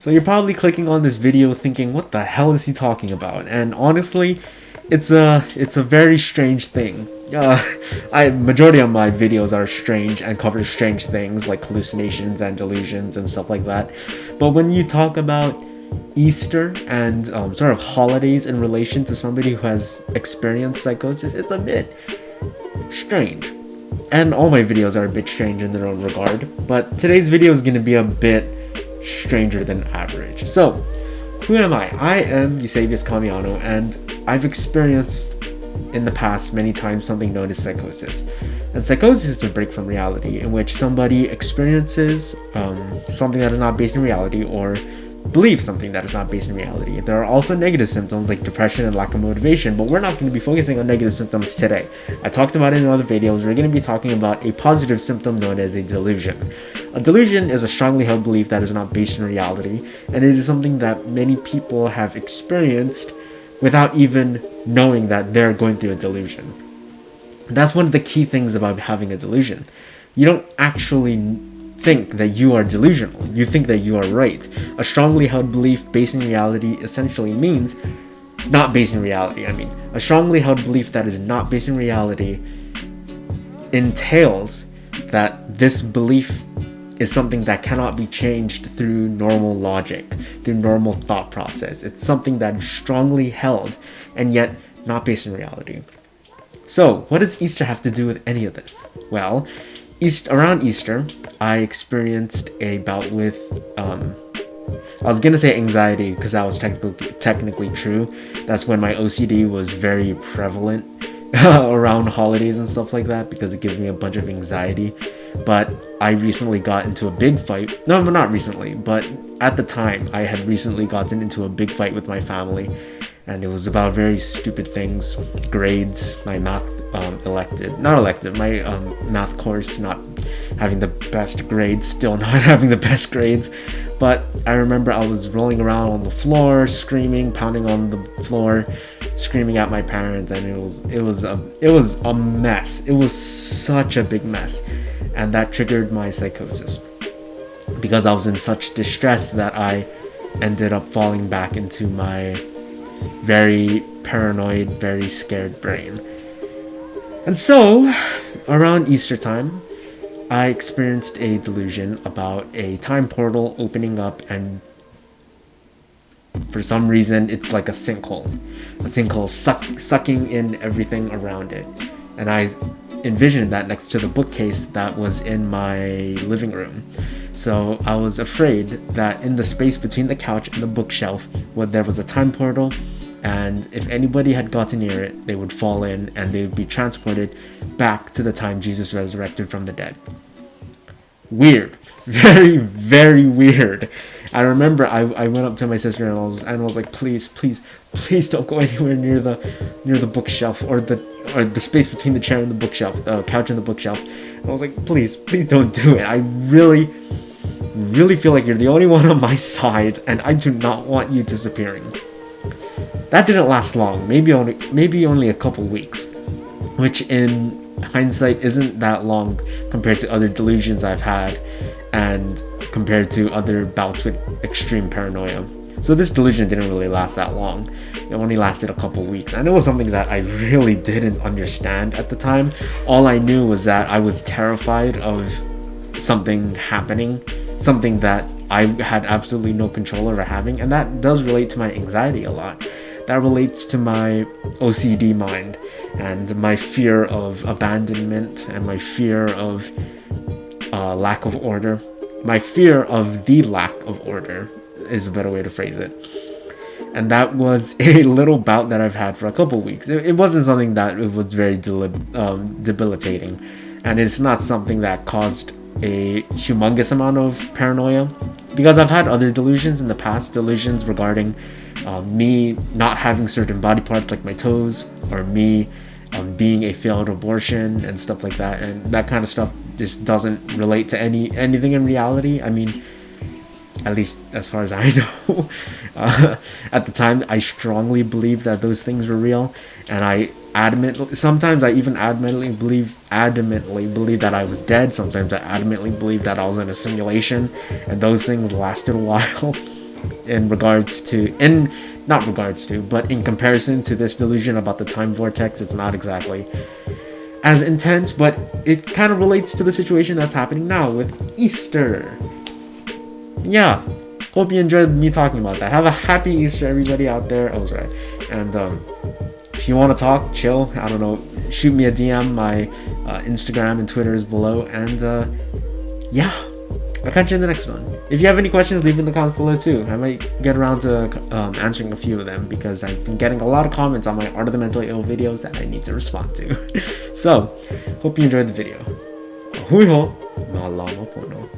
So you're probably clicking on this video thinking, what the hell is he talking about? And honestly, it's a very strange thing. Majority of my videos are strange and cover strange things like hallucinations and delusions and stuff like that. But when you talk about Easter and sort of holidays in relation to somebody who has experienced psychosis, it's a bit strange. And all my videos are a bit strange in their own regard. But today's video is going to be a bit stranger than average. So, who am I? I am Eusebius Camiano, and I've experienced in the past many times something known as psychosis. And psychosis is a break from reality in which somebody experiences something that is not based in reality or believes something that is not based in reality. There are also negative symptoms like depression and lack of motivation, but we're not going to be focusing on negative symptoms today. I talked about it in other videos. We're going to be talking about a positive symptom known as a delusion. A delusion is a strongly held belief that is not based in reality, and it is something that many people have experienced without even knowing that they're going through a delusion. That's one of the key things about having a delusion. You don't actually think that you are delusional. You think that you are right. A strongly held belief based in reality essentially means not based in reality. A strongly held belief that is not based in reality entails that this belief is something that cannot be changed through normal logic, through normal thought process. It's something that is strongly held and yet not based in reality. So, what does Easter have to do with any of this? Well, around Easter, I experienced a bout with, I was gonna say anxiety because that was technically true. That's when my OCD was very prevalent around holidays and stuff like that because it gives me a bunch of anxiety. But I recently got into a big fight. No, not recently, but at the time, I had recently gotten into a big fight with my family. And it was about very stupid things, grades, my math my math course not having the best grades, still not having the best grades. But I remember I was rolling around on the floor, screaming, pounding on the floor, screaming at my parents, and it was a mess. It was such a big mess, and that triggered my psychosis because I was in such distress that I ended up falling back into my very paranoid, very scared brain. And so, around Easter time, I experienced a delusion about a time portal opening up, and for some reason, it's like a sinkhole sucking in everything around it. And I envisioned that next to the bookcase that was in my living room. So I was afraid that in the space between the couch and the bookshelf, there was a time portal, and if anybody had gotten near it, they would fall in and they would be transported back to the time Jesus resurrected from the dead. Weird. Very, very weird. I remember I went up to my sister and I was like, please don't go anywhere near the bookshelf or the space between the chair and the bookshelf, the couch and the bookshelf. And I was like, please don't do it. I really feel like you're the only one on my side, and I do not want you disappearing. That didn't last long. Maybe only a couple weeks, which in hindsight isn't that long compared to other delusions I've had and compared to other bouts with extreme paranoia. So this delusion didn't really last that long. It only lasted a couple weeks, and it was something that I really didn't understand at the time. All I knew was that I was terrified of something happening, something that I had absolutely no control over having, and that does relate to my anxiety a lot. That relates to my OCD mind and my fear of abandonment and my fear of lack of order. My fear of the lack of order is a better way to phrase it. And that was a little bout that I've had for a couple weeks. It wasn't something that it was very debilitating, and it's not something that caused a humongous amount of paranoia, because I've had other delusions in the past, delusions regarding me not having certain body parts like my toes, or me being a failed abortion and stuff like that, and that kind of stuff just doesn't relate to anything in reality. At least as far as I know. At the time, I strongly believed that those things were real, and sometimes I even adamantly believe that I was dead. Sometimes I adamantly believed that I was in a simulation, and those things lasted a while. in regards to, in not regards to, but in comparison to this delusion about the time vortex, it's not exactly as intense, but it kind of relates to the situation that's happening now with Easter. Yeah, hope you enjoyed me talking about that. Have a happy Easter, everybody out there. Oh, sorry. And if you want to talk, chill, I don't know, shoot me a DM. My Instagram and Twitter is below. And yeah, I'll catch you in the next one. If you have any questions, leave in the comments below too. I might get around to answering a few of them, because I've been getting a lot of comments on my Art of the Mentally Ill videos that I need to respond to. So, hope you enjoyed the video. Hui ho, malama pono.